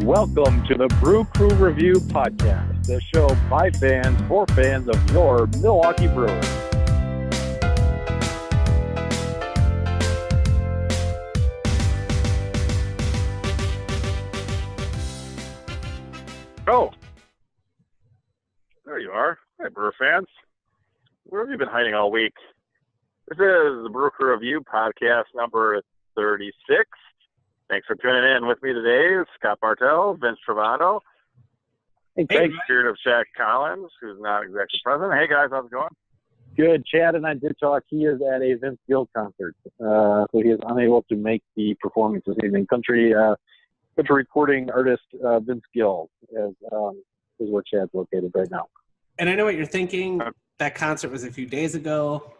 Welcome to the Brew Crew Review Podcast, the show by fans for fans of your Milwaukee Brewers. Oh, there you are. Hi, Brewer fans. Where have you been hiding all week? This is the Brew Crew Review Podcast number 36. Thanks for tuning in with me today. Scott Bartell, Vince Travano, Hey, Craig. Spirit of Jack Collins, who's not executive president. Hey, guys, how's it going? Good. Chad and I did talk. He is at a Vince Gill concert, so he is unable to make the performance this evening. Country recording artist Vince Gill is where Chad's located right now. And I know what you're thinking. That concert was a few days ago.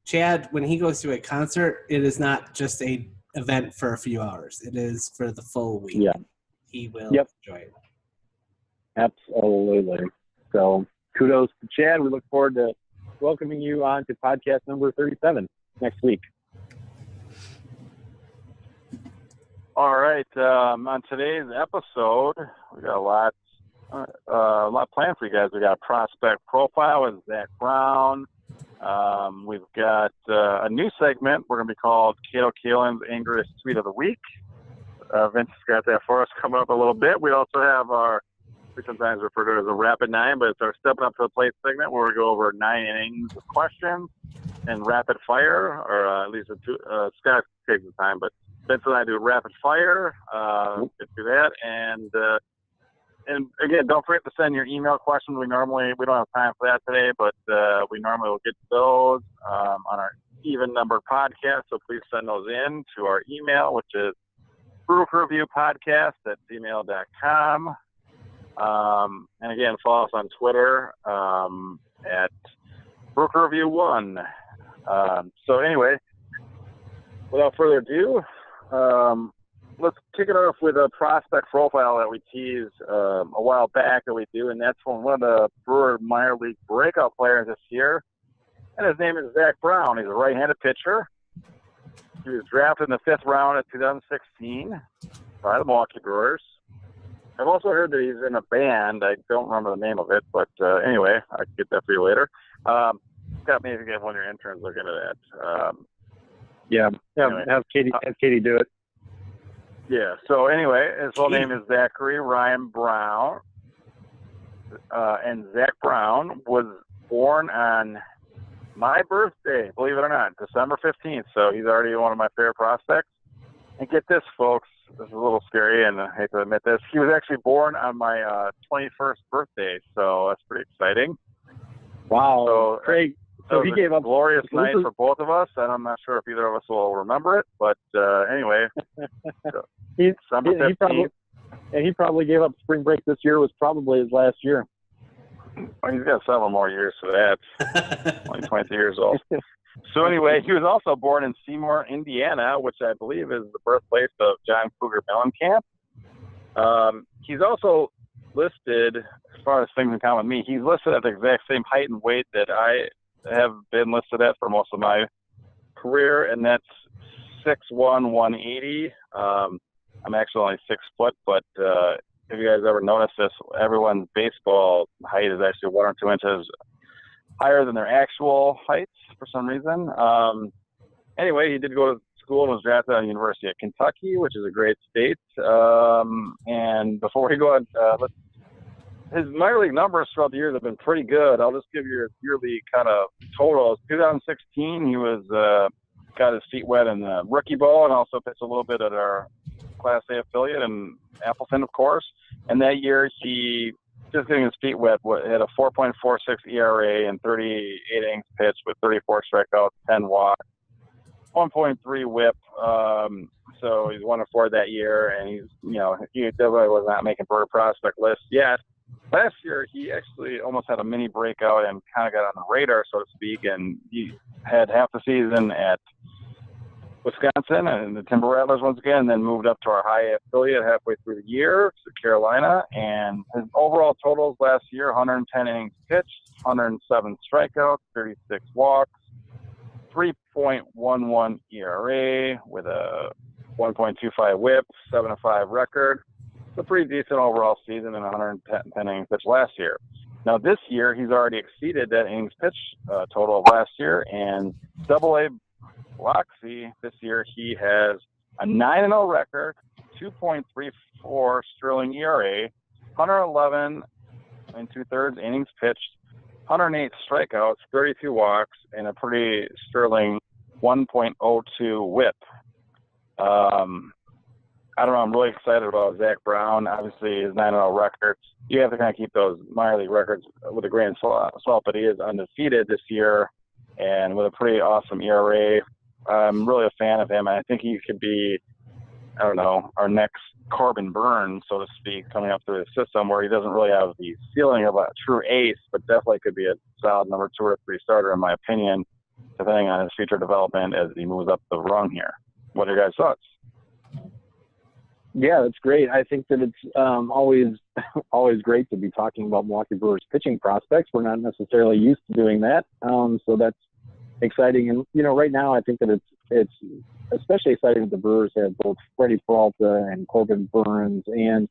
Chad, when he goes to a concert, it is not just a event for a few hours. It is for the full week. Yeah. He will enjoy it. Absolutely. So kudos to Chad. We look forward to welcoming you on to podcast number 37 next week. All right. On today's episode, we got a lot planned for you guys. We got a prospect profile with Zach Brown. We've got a new segment. We're going to be called Cato Kaelin's Angriest Tweet of the Week. Vince has got that for us coming up a little bit. We also have we sometimes refer to it as a rapid nine, but it's our stepping up to the plate segment where we go over 9 innings of questions and rapid fire, or at least Scott takes the time, but Vince and I do rapid fire. Get through that. And again, don't forget to send your email questions. We don't have time for that today, but we normally will get to those on our even numbered podcast. So please send those in to our email, which is brewreviewpodcast@gmail.com. And again, follow us on Twitter at BrewReview1. So anyway, without further ado, let's kick it off with a prospect profile that we teased a while back that we do, and that's from one of the Brewer minor league breakout players this year. And his name is Zach Brown. He's a right-handed pitcher. He was drafted in the 5th round of 2016 by the Milwaukee Brewers. I've also heard that he's in a band. I don't remember the name of it, but anyway, I can get that for you later. Scott, maybe get one of your interns look into that. Anyway. Have Katie do it. Yeah, so anyway, his full name is Zachary Ryan Brown. And Zach Brown was born on my birthday, believe it or not, December 15th. So he's already one of my favorite prospects. And get this, folks, this is a little scary, and I hate to admit this. He was actually born on my 21st birthday, so that's pretty exciting. Wow. So, Craig, so he gave up. Glorious night for both of us, and I'm not sure if either of us will remember it, but anyway. December 15th. He probably gave up spring break this year. Was probably his last year. Well, he's got several more years for that. Only 23 years old. So anyway, he was also born in Seymour, Indiana, which I believe is the birthplace of John Cougar Mellencamp. He's also listed, as far as things in common with me, he's listed at the exact same height and weight that I have been listed at for most of my career, and that's 6'1", 180. I'm actually only 6 foot, but if you guys ever notice this, everyone's baseball height is actually 1 or 2 inches higher than their actual heights for some reason. Anyway, he did go to school and was drafted at the University of Kentucky, which is a great state. And before we go on, his minor league numbers throughout the years have been pretty good. I'll just give you your yearly kind of totals. 2016, he was got his feet wet in the rookie ball and also pitched a little bit at our Class A affiliate in Appleton, of course. And that year, he just getting his feet wet had a 4.46 ERA and 38 innings pitched with 34 strikeouts, 10 walks, 1.3 WHIP. So he's 1-4 that year, and he definitely was not making Brewer prospect list yet. Last year, he actually almost had a mini breakout and kind of got on the radar, so to speak, and he had half the season at Wisconsin and the Timber Rattlers once again, and then moved up to our high affiliate halfway through the year to Carolina. And his overall totals last year, 110 innings pitched, 107 strikeouts, 36 walks, 3.11 ERA with a 1.25 whip, 7-5 record. It's a pretty decent overall season and 110 innings pitched last year. Now this year, he's already exceeded that innings pitched total of last year, and AA Loxy this year he has a 9-0 record, 2.34 sterling ERA, 111 and 2/3 innings pitched, 108 strikeouts, 32 walks, and a pretty sterling 1.02 whip. I don't know. I'm really excited about Zack Brown. Obviously, his 9-0 record. You have to kind of keep those minor league records with a grain of salt, but he is undefeated this year and with a pretty awesome ERA. I'm really a fan of him. I think he could be, I don't know, our next Corbin Burns, so to speak, coming up through the system where he doesn't really have the ceiling of a true ace, but definitely could be a solid number 2 or 3 starter, in my opinion, depending on his future development as he moves up the rung here. What are your guys' thoughts? Yeah, that's great. I think that it's always great to be talking about Milwaukee Brewers pitching prospects. We're not necessarily used to doing that, so that's exciting. And right now I think that it's especially exciting that the Brewers have both Freddie Peralta and Corbin Burns and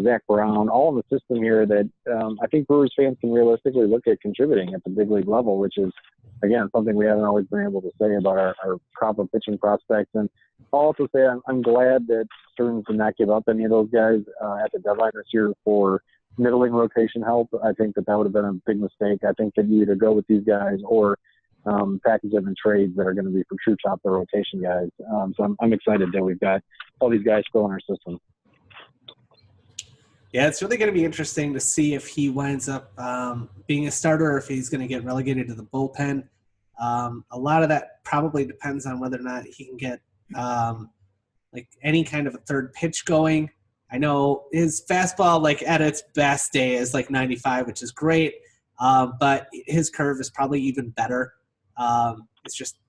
Zack Brown all in the system here that I think Brewers fans can realistically look at contributing at the big league level, which is, again, something we haven't always been able to say about our crop of pitching prospects. And I'll also say I'm glad that Stearns did not give up any of those guys at the deadline this year for middling rotation help. I think that would have been a big mistake. I think that you either go with these guys or package them in trades that are going to be for true top of the rotation guys. So I'm excited that we've got all these guys still in our system. Yeah, it's really going to be interesting to see if he winds up being a starter or if he's going to get relegated to the bullpen. A lot of that probably depends on whether or not he can get like any kind of a third pitch going. I know his fastball, like at its best day, is like 95, which is great, but his curve is probably even better. It's just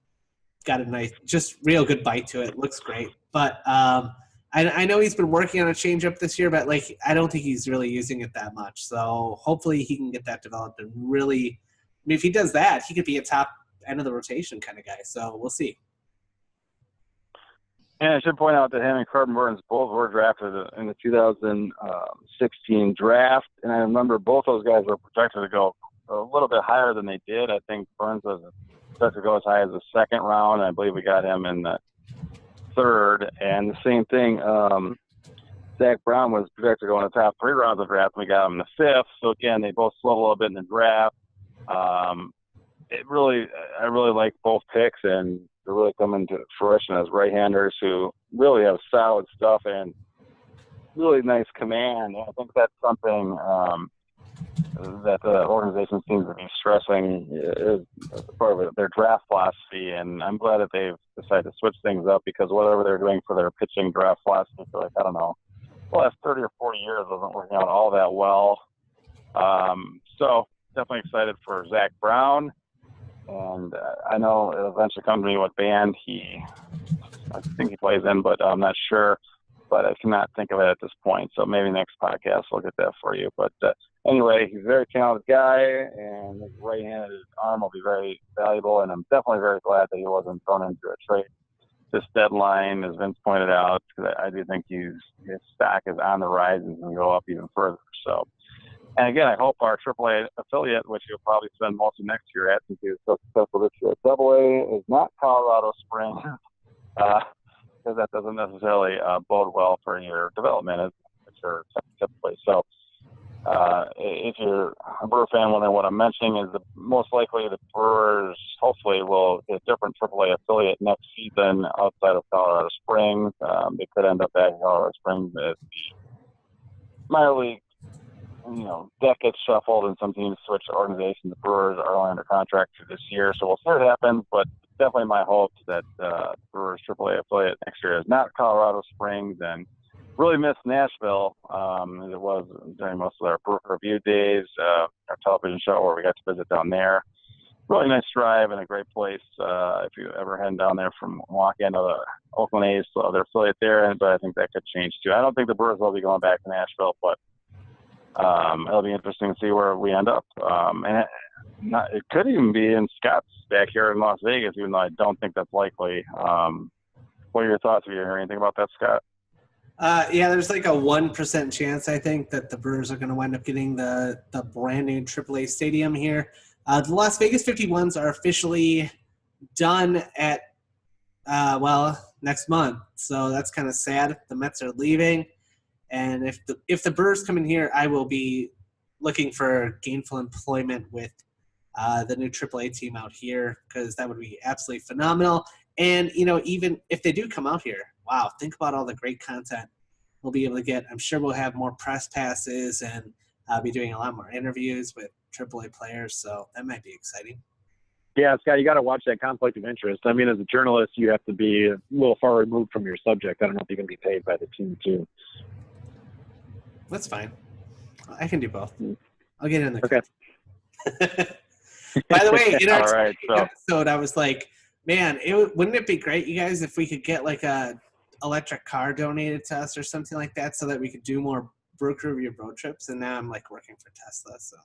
got a nice, just real good bite to it. Looks great, but I know he's been working on a changeup this year, but like I don't think he's really using it that much. So hopefully he can get that developed and really. I mean, if he does that, he could be a top end of the rotation kind of guy. So we'll see. And I should point out that him and Corbin Burns both were drafted in the 2016 draft, and I remember both those guys were projected to go a little bit higher than they did. I think Burns was projected to go as high as the 2nd round, and I believe we got him in the 3rd. And the same thing, Zack Brown was projected to go in the top 3 rounds of the draft, and we got him in the 5th. So again, they both slowed a little bit in the draft. I really like both picks, and they're really coming to fruition as right-handers who really have solid stuff and really nice command. And I think that's something that the organization seems to be stressing is part of their draft philosophy. And I'm glad that they've decided to switch things up because whatever they're doing for their pitching draft philosophy for like, I don't know, the last 30 or 40 years wasn't working out all that well. So definitely excited for Zack Brown. And I know it'll eventually come to me what band I think he plays in, but I'm not sure. But I cannot think of it at this point. So maybe next podcast we'll get that for you. But anyway, he's a very talented guy, and his right-handed arm will be very valuable. And I'm definitely very glad that he wasn't thrown into a trade this deadline, as Vince pointed out, because I do think his stock is on the rise and can go up even further. So. And again, I hope our AAA affiliate, which you'll probably spend most of next year at, since he was so successful this year, AA is not Colorado Springs, because that doesn't necessarily bode well for your development as you're typically. So, if you're a Brewer fan wondering what I'm mentioning, is the most likely the Brewers hopefully will get a different AAA affiliate next season outside of Colorado Springs. They could end up at Colorado Springs as the minor league. Deck gets shuffled and some teams switch organizations. The Brewers are only under contract for this year, so we'll see what happens. But definitely my hope that Brewers AAA affiliate next year is not Colorado Springs, and really miss Nashville as it was during most of our Brewer Review days, our television show where we got to visit down there. Really nice drive and a great place if you ever head down there from Milwaukee. I know the Oakland A's still have their affiliate there, but I think that could change too. I don't think the Brewers will be going back to Nashville, but it'll be interesting to see where we end up. And it could even be in Scott's backyard in Las Vegas, even though I don't think that's likely. What are your thoughts? Have you heard anything about that, Scott? Yeah, there's like a 1% chance, I think, that the Brewers are going to wind up getting the brand new AAA stadium here. The Las Vegas 51s are officially done at, next month. So that's kind of sad. The Mets are leaving. And if the Brewers come in here, I will be looking for gainful employment with the new AAA team out here, because that would be absolutely phenomenal. And, even if they do come out here, wow, think about all the great content we'll be able to get. I'm sure we'll have more press passes and be doing a lot more interviews with AAA players, so that might be exciting. Yeah, Scott, you got to watch that conflict of interest. I mean, as a journalist, you have to be a little far removed from your subject. I don't know if you can be paid by the team, too. That's fine. I can do both. I'll get in the Okay. By the way, in our so episode, I was like, man, wouldn't it be great, you guys, if we could get like a electric car donated to us or something like that, so that we could do more Brew Crew Review road trips? And now I'm like working for Tesla, so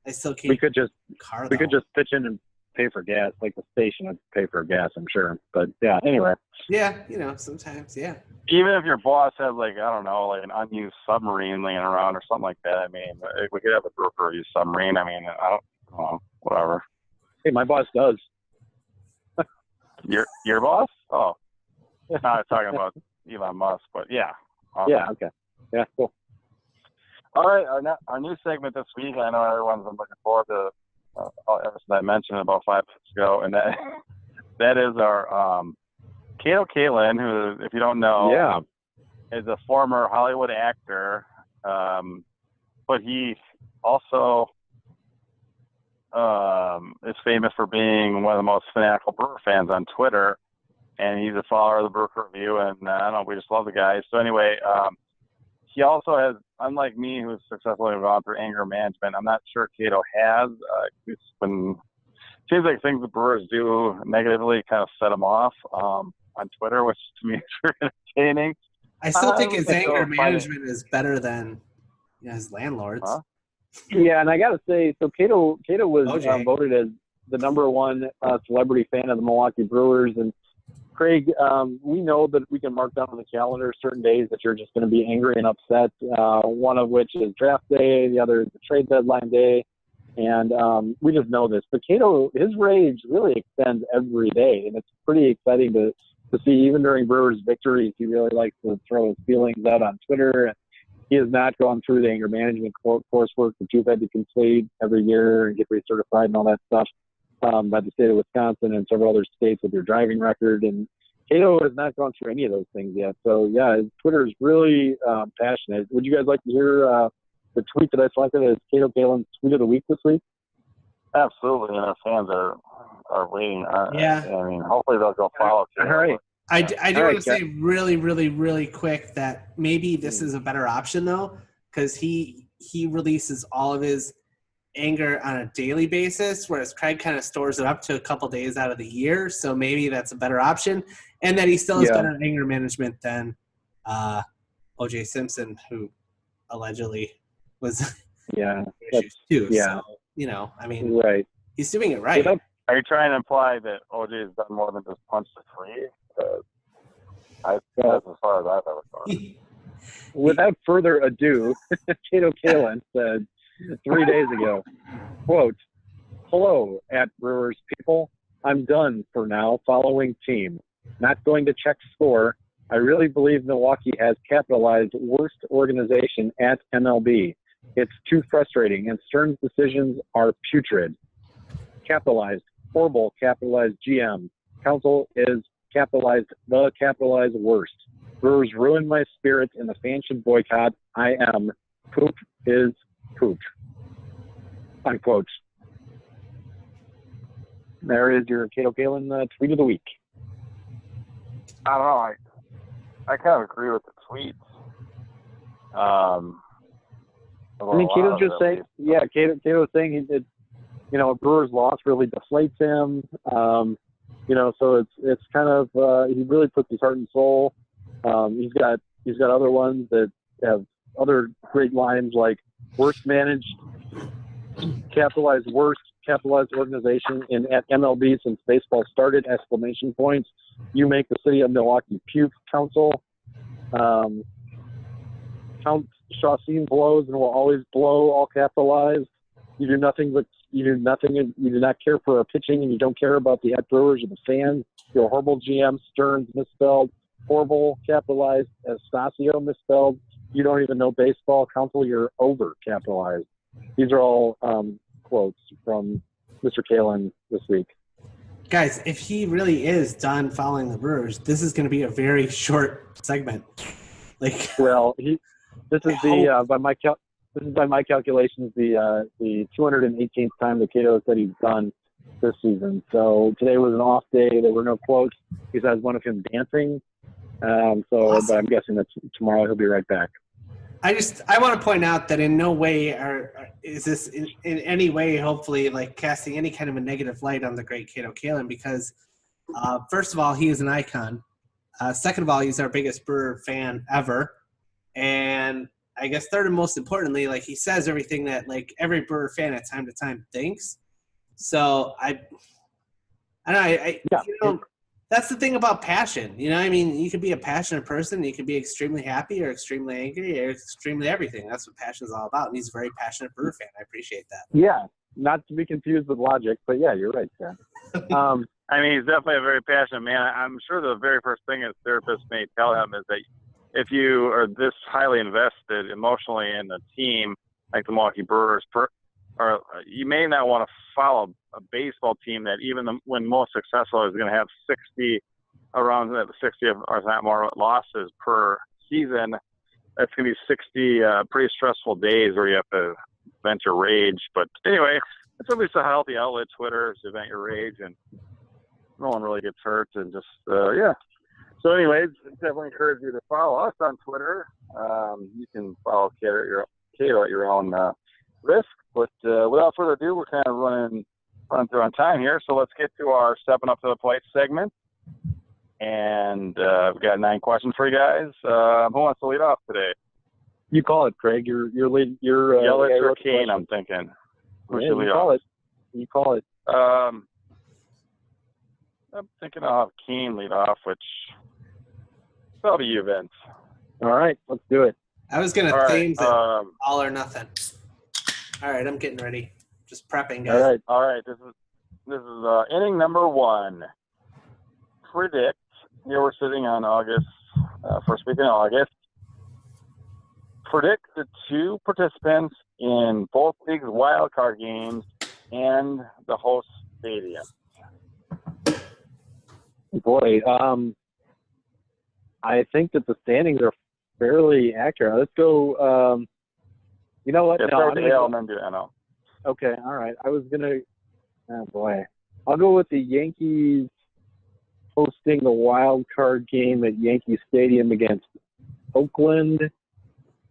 I still can't. We could just pitch in and pay for gas, like the station would pay for gas, I'm sure. But yeah, anyway. Yeah, sometimes, yeah. even if your boss has, like, I don't know, like an unused submarine laying around or something like that, I mean, we could have a Brew Crew used submarine. I mean, I don't know, whatever. Hey, my boss does. Your boss? Oh. Not talking about Elon Musk, but yeah. Awesome. Yeah, okay. Yeah, cool. All right, our new segment this week, I know everyone's been looking forward to everything I mentioned about 5 minutes ago, and that is our Kato Kaelin, who, if you don't know, is a former Hollywood actor, but he also is famous for being one of the most fanatical Brewer fans on Twitter, and he's a follower of the Brew Crew Review, and I don't know, we just love the guy. So anyway, he also has, unlike me, who's successfully gone through anger management, I'm not sure Kato has. It's been, seems like things the Brewers do negatively kind of set him off on Twitter, which to me is very entertaining. I still think his anger management is better than his landlord's. Huh? Yeah, and I got to say, so Kato was voted as the #1 celebrity fan of the Milwaukee Brewers. And Craig, we know that we can mark down on the calendar certain days that you're just going to be angry and upset, one of which is draft day, the other is the trade deadline day. And we just know this. But Kato, his rage really extends every day, and it's pretty exciting to see. Even during Brewers' victories, he really likes to throw his feelings out on Twitter. And he has not gone through the anger management coursework that you've had to complete every year and get recertified and all that stuff by the state of Wisconsin and several other states with your driving record. And Kato has not gone through any of those things yet. So, yeah, his Twitter is really passionate. Would you guys like to hear the tweet that I selected as Kato Kaelin's tweet of the week this week? Absolutely, and our fans are waiting. Yeah. I mean, hopefully they'll go follow. All right. I do want to say really, really, really quick that maybe this is a better option, though, because he releases all of his anger on a daily basis, whereas Craig kind of stores it up to a couple days out of the year. So maybe that's a better option, and that he still has better anger management than O.J. Simpson, who allegedly was issues too. Yeah. So, I mean, he's doing it right. Are you trying to imply that O.J. has done more than just punch the tree? That's as far as I've ever gone. Without further ado, Kato Kaelin said 3 days ago, quote, "Hello, at Brewers people. I'm done for now following team. Not going to check score. I really believe Milwaukee has capitalized worst organization at MLB. It's too frustrating, and Stern's decisions are putrid. Capitalized, horrible capitalized GM. Council is capitalized, the capitalized worst. Brewers ruined my spirit, and the fans should boycott. I am. Poop is poop." Unquote. There is your Kato Kaelin tweet of the week. I don't know. I kind of agree with the tweets. I mean, Kato's just saying, Kato's saying he did, a Brewers loss really deflates him. So it's kind of, he really puts his heart and soul. He's got other ones that have other great lines like worst managed, capitalized worst, capitalized organization at MLB since baseball started, exclamation points. You make the city of Milwaukee puke, council. Count Shawseen blows and will always blow, all capitalized. You do nothing, you do not care for our pitching, and you don't care about the head Brewers or the fans. You're a horrible GM. Stearns misspelled. Horrible capitalized. Estacio misspelled. You don't even know baseball. Council, you're over capitalized. These are all quotes from Mr. Kalen this week. Guys, if he really is done following the Brewers, this is going to be a very short segment. Like, well, this is by my calculations the 218th time that Cato said he's done this season. So today was an off day. There were no quotes besides one of him dancing. Awesome. But I'm guessing that tomorrow he'll be right back. I want to point out that in no way is this in any way, hopefully, like casting any kind of a negative light on the great Cato Kalin, because first of all, he is an icon. Second of all, he's our biggest Brewer fan ever. And I guess third and most importantly, like, he says everything that like every Brewer fan at time to time thinks. So I that's the thing about passion. You know, I mean, you can be a passionate person. You can be extremely happy or extremely angry or extremely everything. That's what passion is all about. And he's a very passionate Brewer fan. I appreciate that. Yeah, not to be confused with logic, but yeah, you're right, Sam. I mean, he's definitely a very passionate man. I'm sure the very first thing his therapist may tell him is that if you are this highly invested emotionally in a team like the Milwaukee Brewers, or you may not want to follow a baseball team that even when most successful is going to have 60 or not more losses per season. That's going to be 60 pretty stressful days where you have to vent your rage. But anyway, it's at least a healthy outlet, Twitter, to vent your rage, and no one really gets hurt. And just, yeah. So anyways, definitely encourage you to follow us on Twitter. You can follow Cato at your own risk. But without further ado, we're kind of running through on time here. So let's get to our Stepping Up to the Plate segment. And we've got 9 questions for you guys. Who wants to lead off today? You call it, Craig. You're Yelich or Kane, I'm thinking. You call it. You call it. I'm thinking I'll have Kane lead off, which that'll be you, Vince. All right, let's do it. I was going to theme it all or nothing. All right, I'm getting ready. Just prepping, guys. All right. This is inning number 1. Predict. Here we're sitting on August, first week in August. Predict the 2 participants in both leagues' wild card games and the host stadium. Boy, I think that the standings are fairly accurate. Let's go. You know what? Yeah, start with AL and then do NL. Okay, all right. I was gonna. Oh boy, I'll go with the Yankees hosting the wild card game at Yankee Stadium against Oakland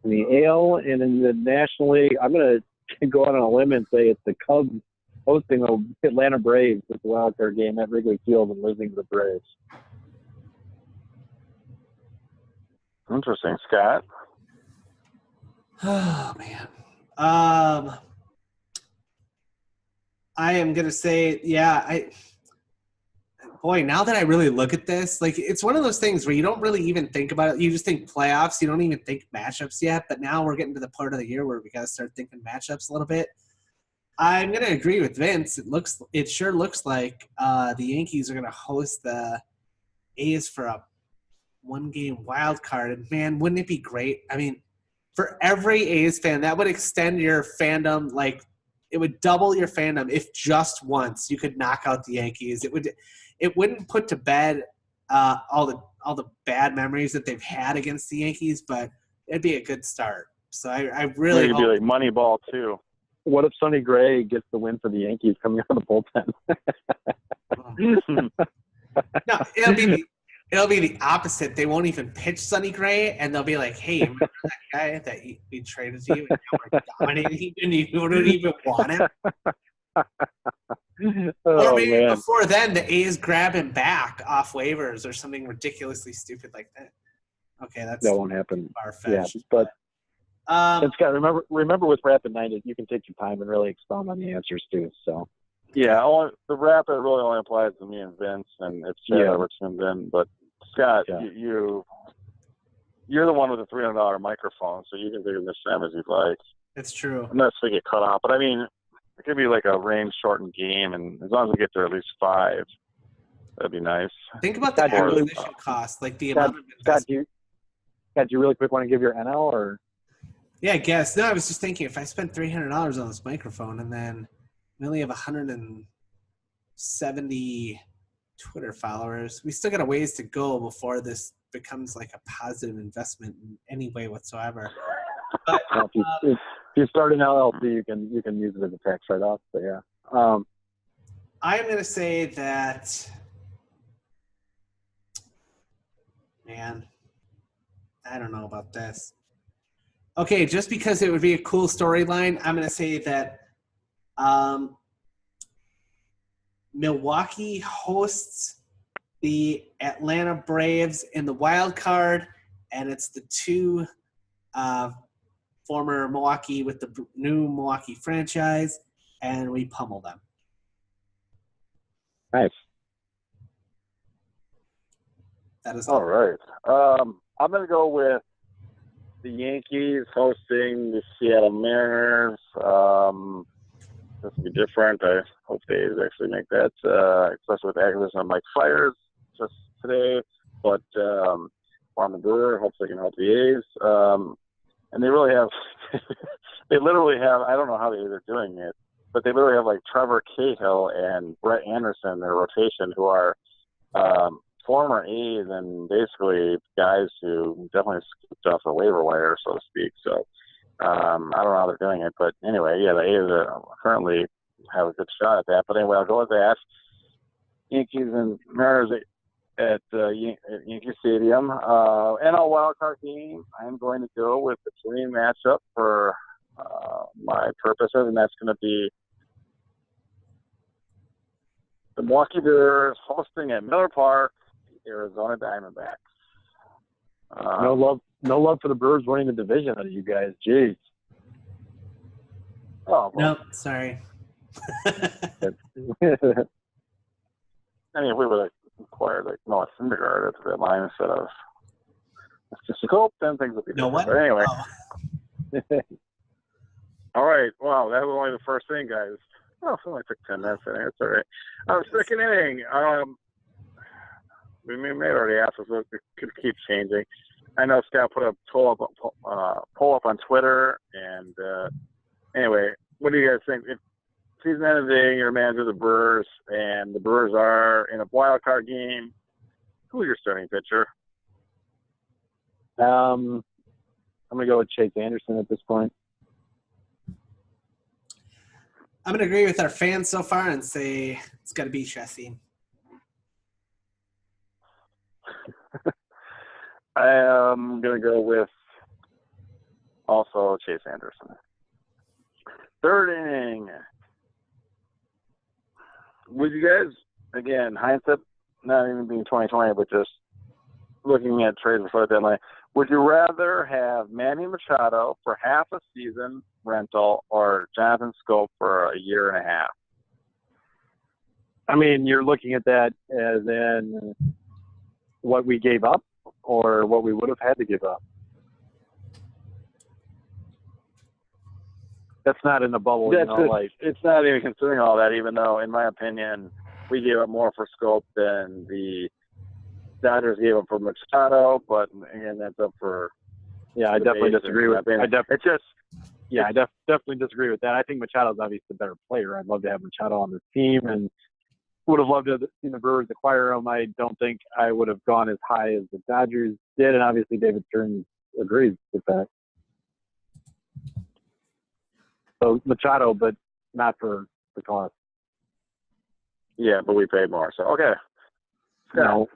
in the AL, and in the National League, I'm gonna go out on a limb and say it's the Cubs hosting the Atlanta Braves at the wild card game at Wrigley Field and losing to the Braves. Interesting, Scott. Oh man. I am gonna say, now that I really look at this, like, it's one of those things where you don't really even think about it. You just think playoffs. You don't even think matchups yet. But now we're getting to the part of the year where we got to start thinking matchups a little bit. I'm gonna agree with Vince. It sure looks like the Yankees are gonna host the A's for a 1-game wild card. And man, wouldn't it be great? I mean, for every A's fan, that would extend your fandom. Like, it would double your fandom if just once you could knock out the Yankees. It wouldn't put to bed all the bad memories that they've had against the Yankees, but it'd be a good start. So I really hope. It'd be like Moneyball too. What if Sonny Gray gets the win for the Yankees coming out of the bullpen? No, it'll be the opposite. They won't even pitch Sonny Gray, and they'll be like, "Hey, remember that guy that we traded to you? And now we're dominating. You wouldn't even want him." Or maybe before then, the A's grab him back off waivers or something ridiculously stupid like that. Okay, that won't happen. Far-fetched. Yeah, but Scott, remember with Rapid 90, you can take your time and really expound on the answers too. So Yeah, the wrap it really only applies to me and Vince, and if Chad ever tunes in. But Scott, you're the one with the $300 microphone, so you can do this Sam as you'd like. It's true. Unless they get cut off, but I mean, it could be like a range-shortened game, and as long as we get to at least 5, that'd be nice. Think about the acquisition cost, like the amount of investment. Scott, do you really quick want to give your NL or? Yeah, I guess. No, I was just thinking if I spent $300 on this microphone and then we only have 170 Twitter followers, we still got a ways to go before this becomes like a positive investment in any way whatsoever. But, if you start an LLC, you can use it as a tax write-off. But yeah, I am going to say that. Man, I don't know about this. Okay, just because it would be a cool storyline, I'm going to say that Milwaukee hosts the Atlanta Braves in the wild card, and it's the 2 former Milwaukee with the new Milwaukee franchise, and we pummel them. Nice. That is all right. I'm going to go with the Yankees hosting the Seattle Mariners. This will be different. I hope they actually make that, especially with the acquisition of Mike Fiers just today. But on the Brewer, hopes they can help the A's. And they really have, they literally have, I don't know how they're doing it, but they literally have like Trevor Cahill and Brett Anderson in their rotation, who are former A's and basically guys who definitely skipped off the waiver wire, so to speak. So I don't know how they're doing it, but anyway, yeah, the A's currently have a good shot at that. But anyway, I'll go with that. Yankees and Mariners at Yankee Stadium. NL wildcard game, I'm going to go with the dream matchup for my purposes, and that's going to be the Milwaukee Brewers hosting at Miller Park, Arizona Diamondbacks. No love for the Brewers winning the division out of you guys. Jeez. Oh, well. No, sorry. I mean, if we would have acquired like Noah Syndergaard at the line instead of just a scope, then things would be different. But anyway. Oh. All right. Wow, that was only the first thing, guys. Oh, it only took 10 minutes. That's all right. Second inning. We may have already asked us, but it could keep changing. I know Scott put a poll up on Twitter, and anyway, what do you guys think? If season ending, you're a manager of the Brewers, and the Brewers are in a wild card game, who's your starting pitcher? I'm gonna go with Chase Anderson at this point. I'm gonna agree with our fans so far and say it's got to be Chassin. I am going to go with also Chase Anderson. Third inning. Would you guys, again, hindsight, not even being 2020, but just looking at trades before the deadline, would you rather have Manny Machado for half a season rental or Jonathan Scope for a year and a half? I mean, you're looking at that as in what we gave up or what we would have had to give up. That's not in the bubble. It's not even considering all that, even though, in my opinion, we gave up more for Scope than the Dodgers gave up for Machado. But again, that's up for. Yeah, I definitely disagree with. I definitely disagree with that. I think Machado's obviously the better player. I'd love to have Machado on this team, and would have loved to have seen the Brewers acquire him. I don't think I would have gone as high as the Dodgers did, and obviously David Stearns agrees with that. So Machado, but not for the cost. Yeah, but we paid more. So okay. No.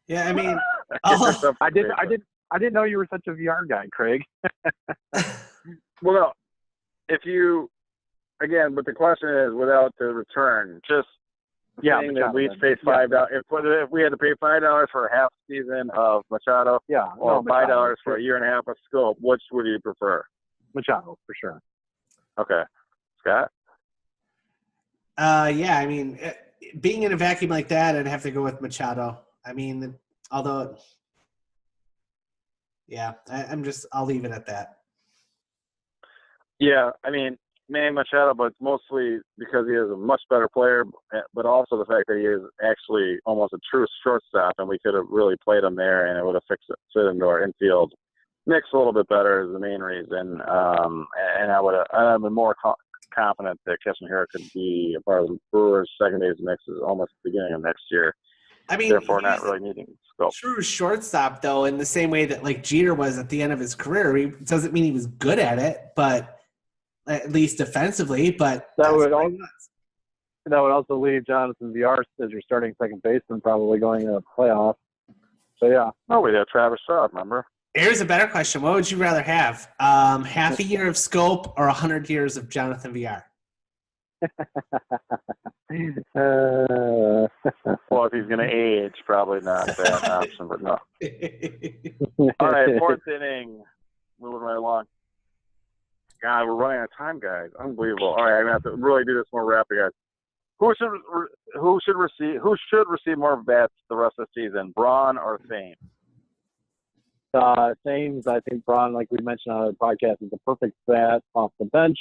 Yeah, I mean, I didn't know you were such a VR guy, Craig. Well, no. If you, again, but the question is, without the return, just saying that we paid $5. If we had to pay $5 for a half season of Machado, or $5 for a year and a half of Scope, which would you prefer? Machado, for sure. Okay. Scott? Yeah, I mean, being in a vacuum like that, I'd have to go with Machado. I mean, although, yeah, I'll leave it at that. Yeah, I mean, Manny Machado, but mostly because he is a much better player, but also the fact that he is actually almost a true shortstop, and we could have really played him there, and it would have fit into our infield mix a little bit better is the main reason. And I've been more confident that Keston Hiura could be a part of the Brewers' second base mix is almost the beginning of next year. I mean, therefore not really needing scope. True shortstop, though, in the same way that like Jeter was at the end of his career. It doesn't mean he was good at it, but at least defensively. But that would also leave Jonathan VR as your starting second baseman, probably going into the playoffs. So yeah. Oh, we had Travis Shaw, remember? Here's a better question: what would you rather have? Half a year of Scope or 100 years of Jonathan VR? Well, if he's going to age, probably not that option, but no. All right, fourth inning. Moving right along. God, we're running out of time, guys. Unbelievable. All right, I'm going to have to really do this more rapid, guys. Who should receive more bats the rest of the season, Braun or Thames? Thames, I think Braun, like we mentioned on the podcast, is the perfect bat off the bench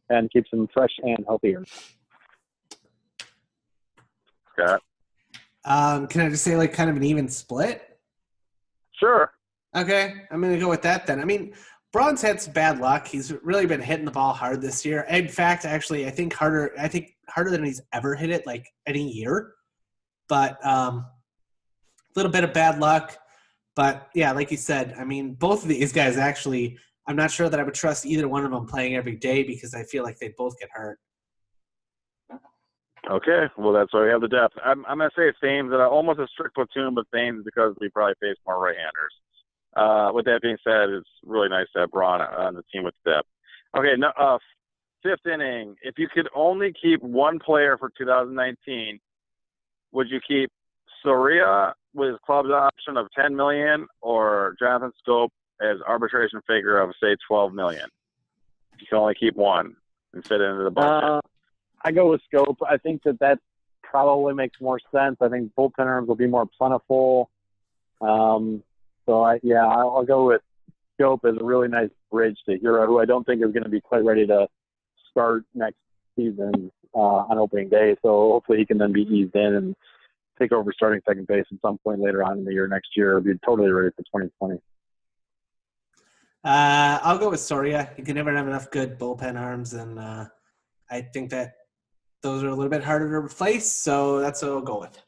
and keeps him fresh and healthier. Scott? Can I just say like kind of an even split? Sure. Okay, I'm going to go with that then. I mean, Braun's had some bad luck. He's really been hitting the ball hard this year. In fact, actually, I think harder than he's ever hit it like any year. But a little bit of bad luck. But yeah, like you said, I mean, both of these guys actually, I'm not sure that I would trust either one of them playing every day because I feel like they both get hurt. Okay, well, that's why we have the depth. I'm going to say Thames, and almost a strict platoon, but Thames because we probably face more right-handers. With that being said, it's really nice to have Braun on the team with depth. Okay, fifth inning. If you could only keep one player for 2019, would you keep Soria with his club's option of $10 million or Jonathan Scope as arbitration figure of, say, $12 million? You can only keep one and fit it into the budget. I go with Scope. I think that probably makes more sense. I think bullpen arms will be more plentiful. I'll go with Scope as a really nice bridge to Hiura, who I don't think is going to be quite ready to start next season on opening day. So hopefully he can then be eased in and take over starting second base at some point later on in the year next year. Or be totally ready for 2020. I'll go with Soria. You can never have enough good bullpen arms, and I think that those are a little bit harder to replace, so that's what I'll go with.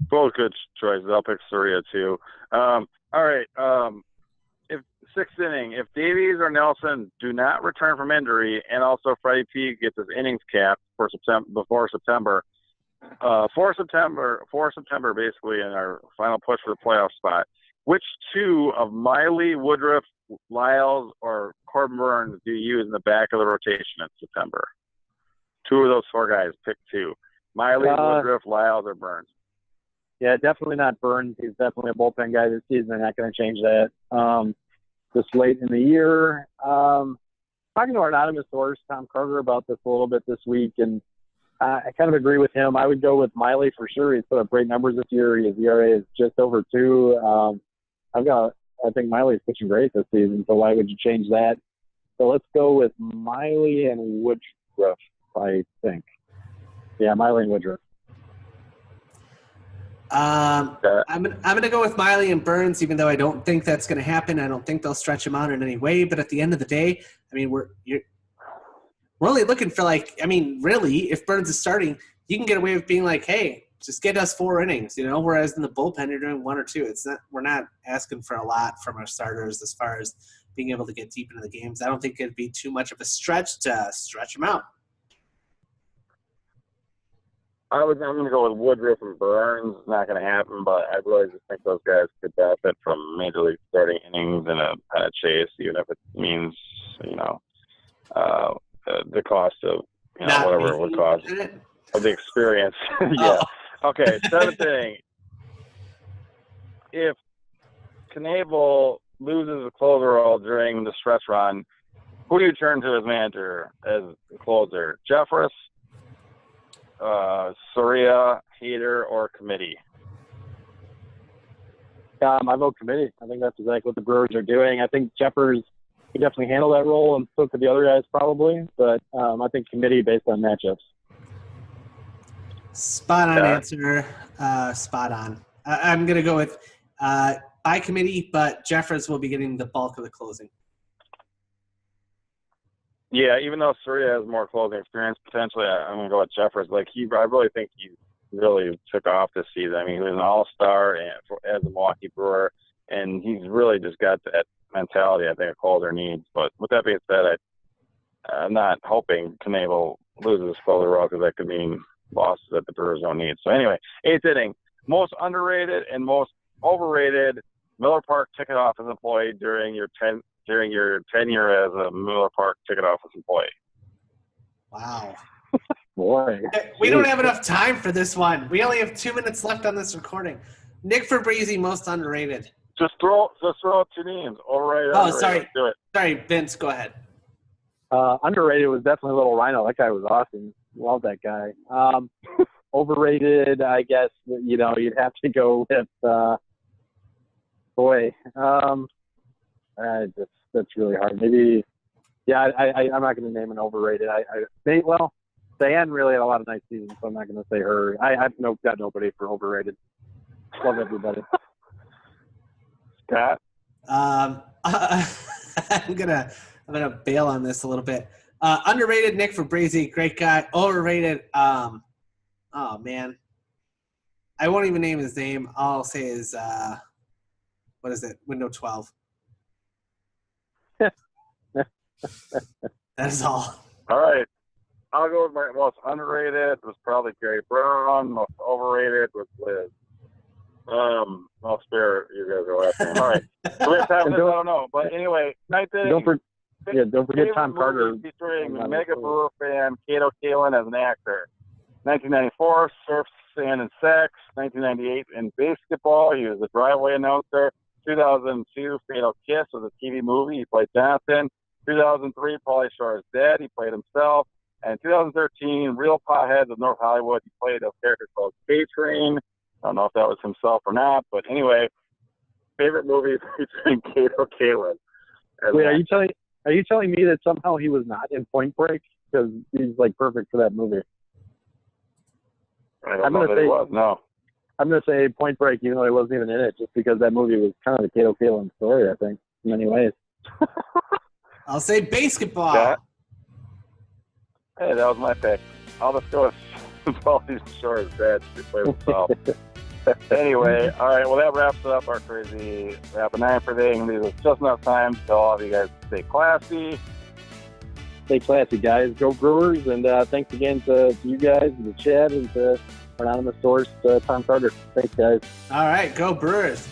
Both good choices. I'll pick Soria too. All right. If sixth inning, if Davies or Nelson do not return from injury, and also Freddie P gets his innings capped for September, basically in our final push for the playoff spot, which two of Miley, Woodruff, Lyles, or Corbin Burns do you use in the back of the rotation in September? Two of those four guys, pick two. Miley, Woodruff, Lyles, or Burns? Yeah, definitely not Burns. He's definitely a bullpen guy this season. They're not going to change that this late in the year. Talking to our anonymous source, Tom Carter, about this a little bit this week, and I kind of agree with him. I would go with Miley for sure. He's put up great numbers this year. His ERA is just over 2. I think Miley's pitching great this season, so why would you change that? So let's go with Miley and Woodruff, I think. Yeah, Miley and Woodruff. I'm gonna go with Miley and Burns, even though I don't think that's gonna happen. I don't think they'll stretch him out in any way. But at the end of the day, I mean, we're only looking for really, if Burns is starting, you can get away with being like, hey, just get us 4 innings, Whereas in the bullpen, you're doing 1 or 2. We're not asking for a lot from our starters as far as being able to get deep into the games. I don't think it'd be too much of a stretch to stretch them out. I'm going to go with Woodruff and Burns. It's not going to happen, but I really just think those guys could benefit from major league starting innings and a chase, even if it means, the cost of, whatever it would cost of the experience. Yeah. Oh. Okay, 7th inning. If Knebel loses the closer role during the stretch run, who do you turn to as manager, as the closer? Jeffress, Soria, Hader, or committee? I vote committee. I think that's exactly what the Brewers are doing. I think Jeffers could definitely handle that role, and so could the other guys probably. But I think committee based on matchups. Spot on answer. Spot on. I'm going to go with by committee, but Jeffers will be getting the bulk of the closing. Yeah, even though Soria has more closing experience, potentially I'm going to go with Jeffers. Like I really think he really took off this season. I mean, he was an all-star as a Milwaukee Brewer, and he's really just got that mentality I think a closer needs. But with that being said, I'm not hoping Knebel loses his closer role because that could mean losses that the Brewers don't need. So anyway, 8th inning, most underrated and most overrated Miller Park ticket office employee during your tenure as a Miller Park ticket office employee. Wow. Boy. We don't have enough time for this one. We only have 2 minutes left on this recording. Nick Fabrizi, most underrated. Just throw 2 names. Overrated. Oh, underrated. sorry. Let's do it. Sorry, Vince, go ahead. Underrated was definitely Little Rhino. That guy was awesome. Love that guy. Overrated, I guess, you'd have to go with, that's really hard. Maybe, yeah, I'm not going to name an overrated. Diane really had a lot of nice seasons, so I'm not going to say her. I've got nobody for overrated. Love everybody. Scott? I'm gonna bail on this a little bit. Underrated Nick Fabrizi, great guy. Overrated, oh man, I won't even name his name. All I'll say is what is it? Window 12. That is all. All right. I'll go with my most underrated was probably Gary Brown. Most overrated was Liz. I'll spare you guys the last name. All right. So we have time for this, I don't know. But anyway, 9th inning. Don't forget Tom Carter. Featuring mega Brewer fan Kato Kalin as an actor. 1994, Surf, Sand, and Sex. 1998, in basketball, he was a driveway announcer. 2002, Fatal Kiss was a TV movie. He played Jonathan. 2003, Pauly Shore's dad. He played himself. And 2013, Real Potheads of North Hollywood. He played a character called K-Train. I don't know if that was himself or not, but anyway, favorite movie featuring Kato Kalin. Wait, are you telling me that somehow he was not in Point Break? Because he's like perfect for that movie. I don't know that he was. No. I'm going to say Point Break, even though he wasn't even in it, just because that movie was kind of the Kato Kalin story, I think, in many ways. I'll say basketball. Yeah. Hey, that was my pick. I'll just go with Pauly Shore's dad to play with himself. Anyway, all right, well, that wraps up our crazy Rapid 9 for today. And leaves us just enough time to tell all of you guys to stay classy. Stay classy, guys. Go Brewers. And thanks again to you guys, and to Chad, and to our anonymous source, Tom Carter. Thanks, guys. All right, go Brewers.